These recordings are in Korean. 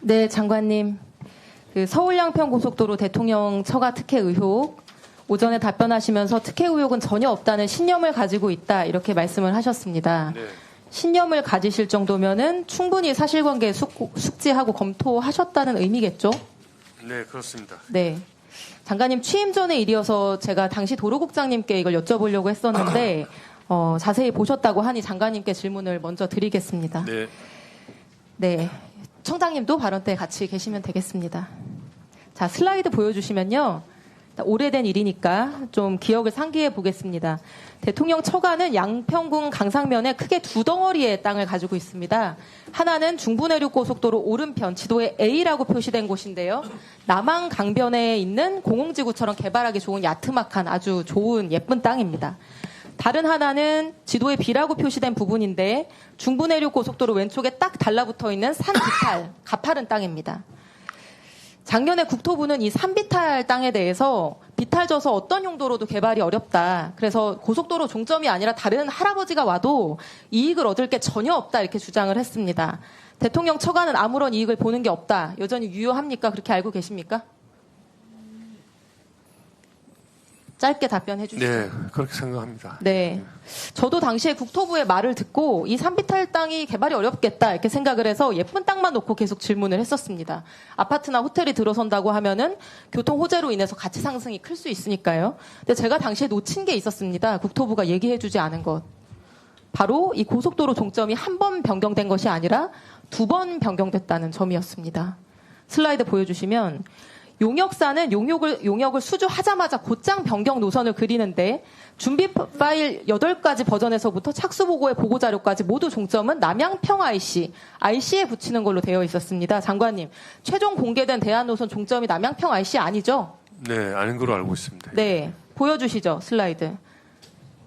네, 장관님. 그 서울 양평고속도로 대통령 처가 특혜 의혹 오전에 답변하시면서 특혜 의혹은 전혀 없다는 신념을 가지고 있다 이렇게 말씀을 하셨습니다. 네. 신념을 가지실 정도면은 충분히 사실관계 숙지하고 검토하셨다는 의미겠죠? 네, 그렇습니다. 네. 장관님 취임 전의 일이어서 제가 당시 도로국장님께 이걸 여쭤보려고 했었는데 자세히 보셨다고 하니 장관님께 질문을 먼저 드리겠습니다. 네. 네. 청장님도 발언 때 같이 계시면 되겠습니다. 자, 슬라이드 보여주시면요. 오래된 일이니까 좀 기억을 상기해 보겠습니다. 대통령 처가는 양평군 강상면에 크게 두 덩어리의 땅을 가지고 있습니다. 하나는 중부내륙고속도로 오른편 지도에 A라고 표시된 곳인데요. 남한 강변에 있는 공공지구처럼 개발하기 좋은 야트막한 아주 좋은 예쁜 땅입니다. 다른 하나는 지도에 B라고 표시된 부분인데 중부내륙고속도로 왼쪽에 딱 달라붙어 있는 산 비탈, 가파른 땅입니다. 작년에 국토부는 이 산비탈 땅에 대해서 비탈져서 어떤 용도로도 개발이 어렵다. 그래서 고속도로 종점이 아니라 다른 할아버지가 와도 이익을 얻을 게 전혀 없다 이렇게 주장을 했습니다. 대통령 처가는 아무런 이익을 보는 게 없다. 여전히 유효합니까? 그렇게 알고 계십니까? 짧게 답변해 주시죠. 네, 그렇게 생각합니다. 네. 저도 당시에 국토부의 말을 듣고 이 산비탈 땅이 개발이 어렵겠다 이렇게 생각을 해서 예쁜 땅만 놓고 계속 질문을 했었습니다. 아파트나 호텔이 들어선다고 하면은 교통 호재로 인해서 가치 상승이 클 수 있으니까요. 근데 제가 당시에 놓친 게 있었습니다. 국토부가 얘기해 주지 않은 것. 바로 이 고속도로 종점이 한 번 변경된 것이 아니라 두 번 변경됐다는 점이었습니다. 슬라이드 보여주시면 용역사는 용역을 수주하자마자 곧장 변경 노선을 그리는데 준비 파일 8가지 버전에서부터 착수보고의 보고자료까지 모두 종점은 남양평 IC에 붙이는 걸로 되어 있었습니다. 장관님, 최종 공개된 대안 노선 종점이 남양평 IC 아니죠? 네, 아닌 걸로 알고 있습니다. 네, 보여주시죠, 슬라이드.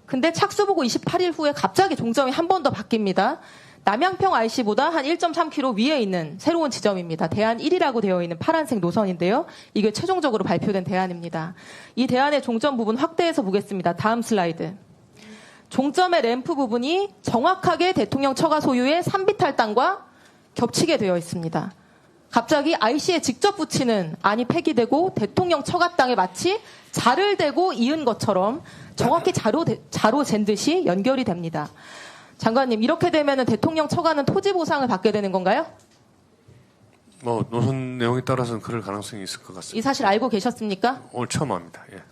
근데 착수보고 28일 후에 갑자기 종점이 한 번 더 바뀝니다. 남양평 IC보다 한 1.3km 위에 있는 새로운 지점입니다. 대안 1이라고 되어 있는 파란색 노선인데요. 이게 최종적으로 발표된 대안입니다. 이 대안의 종점 부분 확대해서 보겠습니다. 다음 슬라이드. 종점의 램프 부분이 정확하게 대통령 처가 소유의 산비탈 땅과 겹치게 되어 있습니다. 갑자기 IC에 직접 붙이는 안이 폐기되고 대통령 처가 땅에 마치 자를 대고 이은 것처럼 정확히 자로 잰 듯이 연결이 됩니다. 장관님, 이렇게 되면 대통령 처가는 토지 보상을 받게 되는 건가요? 뭐 노선 내용에 따라서는 그럴 가능성이 있을 것 같습니다. 이 사실 알고 계셨습니까? 오늘 처음 합니다. 예.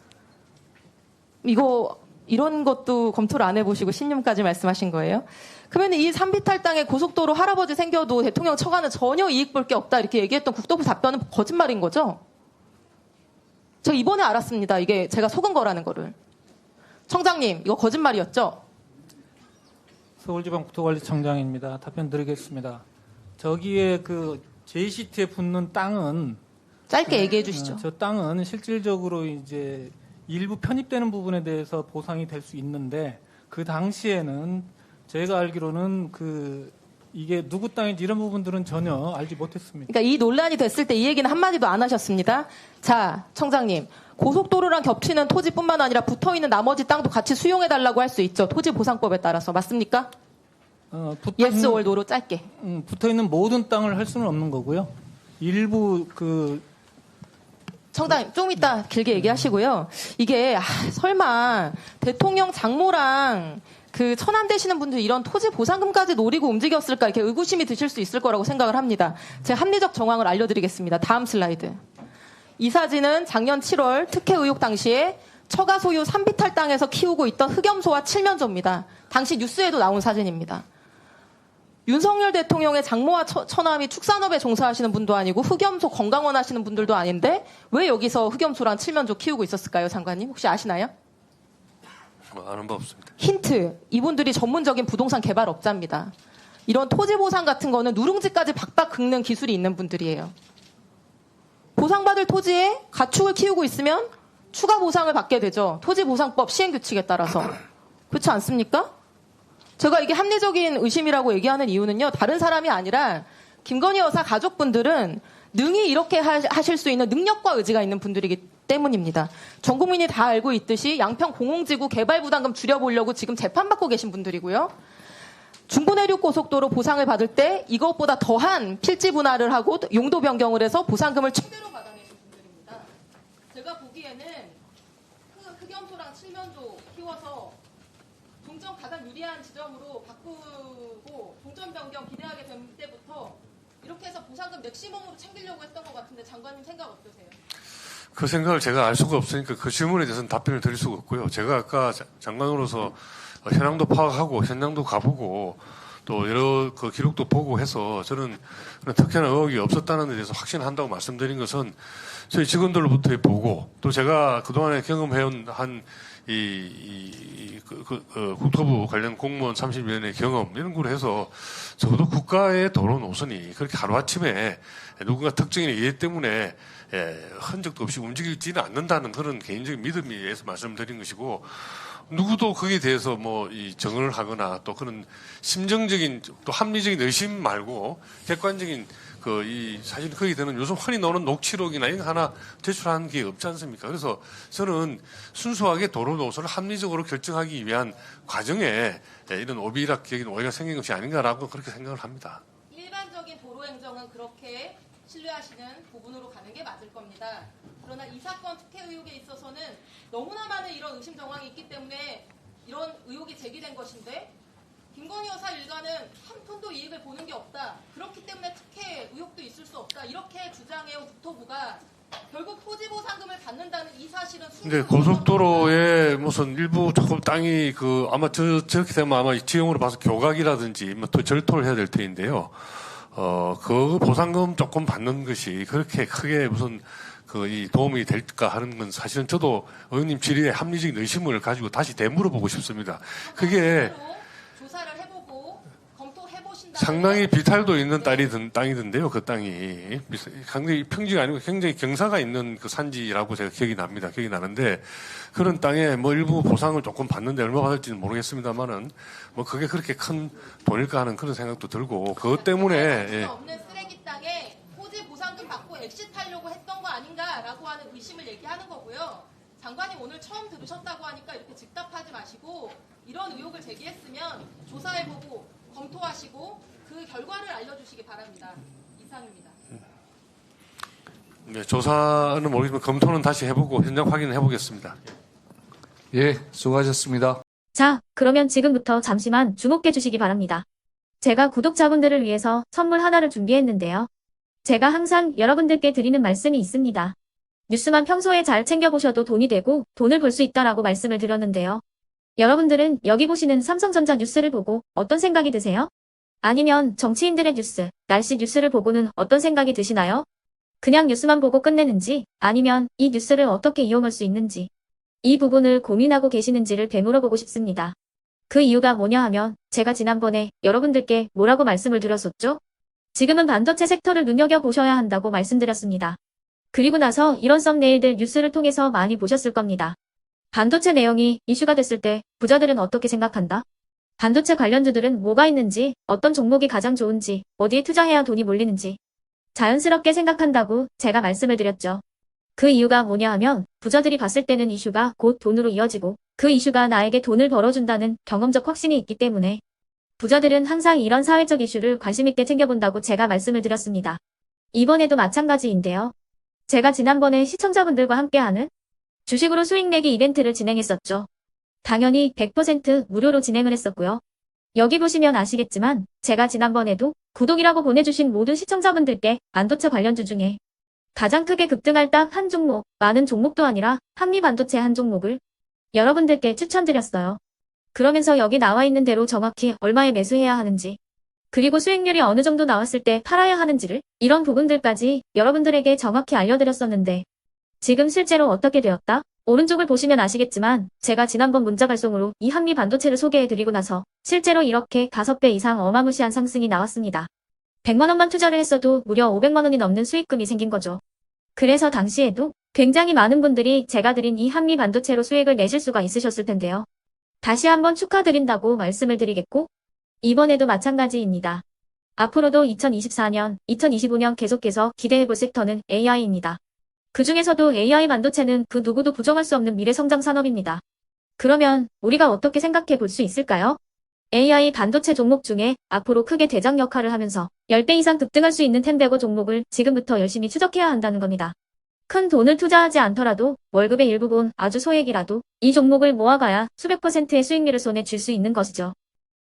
이런 것도 검토를 안 해보시고 신념까지 말씀하신 거예요? 그러면 이 산비탈 땅에 고속도로 할아버지 생겨도 대통령 처가는 전혀 이익 볼 게 없다 이렇게 얘기했던 국토부 답변은 거짓말인 거죠? 제가 이번에 알았습니다. 이게 제가 속은 거라는 거를. 청장님, 이거 거짓말이었죠? 서울지방국토관리청장입니다. 답변 드리겠습니다. 저기에 그 JCT에 붙는 땅은 짧게 얘기해 주시죠. 저 땅은 실질적으로 이제 일부 편입되는 부분에 대해서 보상이 될 수 있는데 그 당시에는 제가 알기로는 이게 누구 땅인지 이런 부분들은 전혀 알지 못했습니다. 그러니까 이 논란이 됐을 때 이 얘기는 한마디도 안 하셨습니다. 자, 청장님. 고속도로랑 겹치는 토지뿐만 아니라 붙어있는 나머지 땅도 같이 수용해달라고 할 수 있죠. 토지보상법에 따라서. 맞습니까? yes or no로 짧게. 붙어있는 모든 땅을 할 수는 없는 거고요. 일부 청장님, 좀 이따 길게 얘기하시고요. 이게 설마 대통령 장모랑 천안 되시는 분들 이런 토지 보상금까지 노리고 움직였을까 이렇게 의구심이 드실 수 있을 거라고 생각을 합니다. 제가 합리적 정황을 알려드리겠습니다. 다음 슬라이드. 이 사진은 작년 7월 특혜 의혹 당시에 처가 소유 산비탈 땅에서 키우고 있던 흑염소와 칠면조입니다. 당시 뉴스에도 나온 사진입니다. 윤석열 대통령의 장모와 처남이 축산업에 종사하시는 분도 아니고 흑염소 건강원 하시는 분들도 아닌데 왜 여기서 흑염소랑 칠면조 키우고 있었을까요, 장관님? 혹시 아시나요? 아는 바 없습니다. 힌트. 이분들이 전문적인 부동산 개발업자입니다. 이런 토지 보상 같은 거는 누룽지까지 박박 긁는 기술이 있는 분들이에요. 보상받을 토지에 가축을 키우고 있으면 추가 보상을 받게 되죠. 토지보상법 시행규칙에 따라서. 그렇지 않습니까? 제가 이게 합리적인 의심이라고 얘기하는 이유는요. 다른 사람이 아니라 김건희 여사 가족분들은 능히 이렇게 하실 수 있는 능력과 의지가 있는 분들이기 때문입니다. 전 국민이 다 알고 있듯이 양평 공공지구 개발 부담금 줄여보려고 지금 재판받고 계신 분들이고요. 중부내륙고속도로 보상을 받을 때 이것보다 더한 필지 분할을 하고 용도 변경을 해서 보상금을 최대로 받아내신 분들입니다. 제가 보기에는 흑염소랑 칠면조 키워서 종점 가장 유리한 지점으로 바꾸고 종점 변경 기대하게 된 때부터 이렇게 해서 보상금 맥시멈으로 챙기려고 했던 것 같은데 장관님 생각 어떠세요? 그 생각을 제가 알 수가 없으니까 그 질문에 대해서는 답변을 드릴 수가 없고요. 제가 아까 장관으로서 현황도 파악하고 현장도 가보고 또 여러 그 기록도 보고 해서 저는 특혜나 의혹이 없었다는 데 대해서 확신한다고 말씀드린 것은 저희 직원들로부터 보고 또 제가 그동안에 경험해온 국토부 관련 공무원 30년의 경험 이런 걸 해서 적어도 국가의 도로 노선이 그렇게 하루아침에 누군가 특정인의 이해 때문에 흔적도 없이 움직이지는 않는다는 그런 개인적인 믿음에 의해서 말씀드린 것이고 누구도 거기에 대해서 이 정언을 하거나 또 그런 심정적인 또 합리적인 의심 말고 객관적인 사실 거기에 되는 요즘 흔히 나오는 녹취록이나 이런 거 하나 제출하는 게 없지 않습니까? 그래서 저는 순수하게 도로 노선을 합리적으로 결정하기 위한 과정에 이런 오비락적인 오해가 생긴 것이 아닌가라고 그렇게 생각을 합니다. 일반적인 도로 행정은 그렇게 신뢰하시는 부분으로 가는 게 맞을 겁니다. 그러나 이 사건 특혜 의혹에 있어서는 너무나 많은 이런 의심 정황이 있기 때문에 이런 의혹이 제기된 것인데 김건희 여사 일가는 한 푼도 이익을 보는 게 없다. 그렇기 때문에 특혜 의혹도 있을 수 없다. 이렇게 주장해온 국토부가 결국 토지 보상금을 받는다는 이 사실은 근데 고속도로에 무슨 일부 조금 땅이 아마 저렇게 되면 아마 지형으로 봐서 교각이라든지 또 절토를 해야 될 테인데요. 그 보상금 조금 받는 것이 그렇게 크게 무슨 이 도움이 될까 하는 건 사실은 저도 의원님 질의에 합리적인 의심을 가지고 다시 되물어보고 싶습니다. 그게 조사를 해보고 검토해보신다. 상당히 비탈도 있는 땅이던데요. 그 땅이 상당히 평지가 아니고 굉장히 경사가 있는 그 산지라고 제가 기억이 나는데 그런 땅에 일부 보상을 조금 받는데 얼마 받을지는 모르겠습니다만은 그게 그렇게 큰 돈일까 하는 그런 생각도 들고 그것 때문에 없는 쓰레기 땅에 토지 보상금 받고 엑시트하려고 했던 거 아닌가라고 하는 의심을 얘기하는 거고요. 장관님 오늘 처음 들으셨다고 하니까 이렇게 즉답하지 마시고 이런 의혹을 제기했으면 조사해보고 검토하시고 그 결과를 알려주시기 바랍니다. 이상입니다. 네, 조사는 모르겠지만 검토는 다시 해보고 현장 확인을 해보겠습니다. 예, 수고하셨습니다. 자, 그러면 지금부터 잠시만 주목해 주시기 바랍니다. 제가 구독자분들을 위해서 선물 하나를 준비했는데요. 제가 항상 여러분들께 드리는 말씀이 있습니다. 뉴스만 평소에 잘 챙겨보셔도 돈이 되고 돈을 벌 수 있다라고 말씀을 드렸는데요. 여러분들은 여기 보시는 삼성전자 뉴스를 보고 어떤 생각이 드세요? 아니면 정치인들의 뉴스, 날씨 뉴스를 보고는 어떤 생각이 드시나요? 그냥 뉴스만 보고 끝내는지 아니면 이 뉴스를 어떻게 이용할 수 있는지 이 부분을 고민하고 계시는지를 되물어보고 싶습니다. 그 이유가 뭐냐 하면 제가 지난번에 여러분들께 뭐라고 말씀을 드렸었죠? 지금은 반도체 섹터를 눈여겨보셔야 한다고 말씀드렸습니다. 그리고 나서 이런 썸네일들 뉴스를 통해서 많이 보셨을 겁니다. 반도체 내용이 이슈가 됐을 때 부자들은 어떻게 생각한다? 반도체 관련주들은 뭐가 있는지, 어떤 종목이 가장 좋은지, 어디에 투자해야 돈이 몰리는지 자연스럽게 생각한다고 제가 말씀을 드렸죠. 그 이유가 뭐냐 하면 부자들이 봤을 때는 이슈가 곧 돈으로 이어지고 그 이슈가 나에게 돈을 벌어준다는 경험적 확신이 있기 때문에 부자들은 항상 이런 사회적 이슈를 관심있게 챙겨본다고 제가 말씀을 드렸습니다. 이번에도 마찬가지인데요. 제가 지난번에 시청자분들과 함께하는 주식으로 수익 내기 이벤트를 진행했었죠. 당연히 100% 무료로 진행을 했었고요. 여기 보시면 아시겠지만 제가 지난번에도 구독이라고 보내주신 모든 시청자분들께 반도체 관련주 중에 가장 크게 급등할 딱 한 종목, 많은 종목도 아니라 한미반도체 한 종목을 여러분들께 추천드렸어요. 그러면서 여기 나와 있는 대로 정확히 얼마에 매수해야 하는지 그리고 수익률이 어느 정도 나왔을 때 팔아야 하는지를 이런 부분들까지 여러분들에게 정확히 알려드렸었는데 지금 실제로 어떻게 되었다? 오른쪽을 보시면 아시겠지만 제가 지난번 문자 발송으로 이 한미 반도체를 소개해드리고 나서 실제로 이렇게 5배 이상 어마무시한 상승이 나왔습니다. 100만 원만 투자를 했어도 무려 500만 원이 넘는 수익금이 생긴 거죠. 그래서 당시에도 굉장히 많은 분들이 제가 드린 이 한미 반도체로 수익을 내실 수가 있으셨을 텐데요. 다시 한번 축하드린다고 말씀을 드리겠고 이번에도 마찬가지입니다. 앞으로도 2024년, 2025년 계속해서 기대해볼 섹터는 AI입니다. 그 중에서도 AI 반도체는 그 누구도 부정할 수 없는 미래 성장 산업입니다. 그러면 우리가 어떻게 생각해 볼 수 있을까요? AI 반도체 종목 중에 앞으로 크게 대장 역할을 하면서 10배 이상 급등할 수 있는 템베고 종목을 지금부터 열심히 추적해야 한다는 겁니다. 큰 돈을 투자하지 않더라도 월급의 일부분 아주 소액이라도 이 종목을 모아가야 수백 %의 수익률을 손에 쥘 수 있는 것이죠.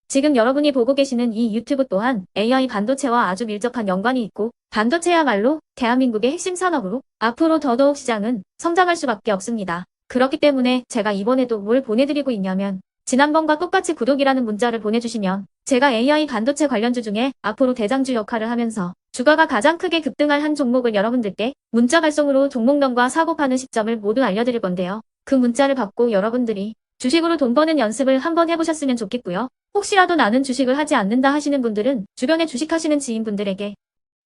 지금 여러분이 보고 계시는 이 유튜브 또한 AI 반도체와 아주 밀접한 연관이 있고 반도체야말로 대한민국의 핵심 산업으로 앞으로 더더욱 시장은 성장할 수밖에 없습니다. 그렇기 때문에 제가 이번에도 뭘 보내드리고 있냐면 지난번과 똑같이 구독이라는 문자를 보내주시면 제가 AI 반도체 관련주 중에 앞으로 대장주 역할을 하면서 주가가 가장 크게 급등할 한 종목을 여러분들께 문자 발송으로 종목명과 사고 파는 시점을 모두 알려드릴 건데요. 그 문자를 받고 여러분들이 주식으로 돈 버는 연습을 한번 해보셨으면 좋겠고요. 혹시라도 나는 주식을 하지 않는다 하시는 분들은 주변에 주식하시는 지인분들에게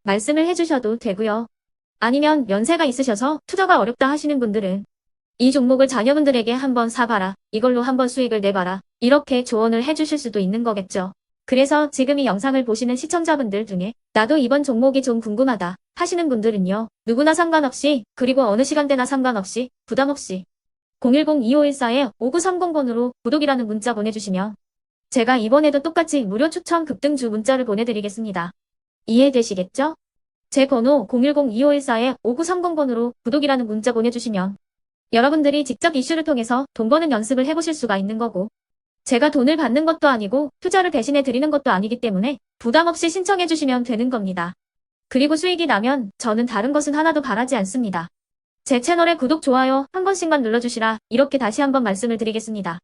말씀을 해주셔도 되고요. 아니면 연세가 있으셔서 투자가 어렵다 하시는 분들은 이 종목을 자녀분들에게 한번 사봐라. 이걸로 한번 수익을 내봐라. 이렇게 조언을 해주실 수도 있는 거겠죠. 그래서 지금 이 영상을 보시는 시청자분들 중에 나도 이번 종목이 좀 궁금하다 하시는 분들은요. 누구나 상관없이 그리고 어느 시간대나 상관없이 부담 없이 010-2514-5930번으로 구독이라는 문자 보내주시면 제가 이번에도 똑같이 무료 추천 급등주 문자를 보내드리겠습니다. 이해되시겠죠? 제 번호 010-2514-5930번으로 구독이라는 문자 보내주시면 여러분들이 직접 이슈를 통해서 돈 버는 연습을 해보실 수가 있는 거고 제가 돈을 받는 것도 아니고 투자를 대신해 드리는 것도 아니기 때문에 부담 없이 신청해 주시면 되는 겁니다. 그리고 수익이 나면 저는 다른 것은 하나도 바라지 않습니다. 제 채널에 구독, 좋아요 한 번씩만 눌러주시라 이렇게 다시 한번 말씀을 드리겠습니다.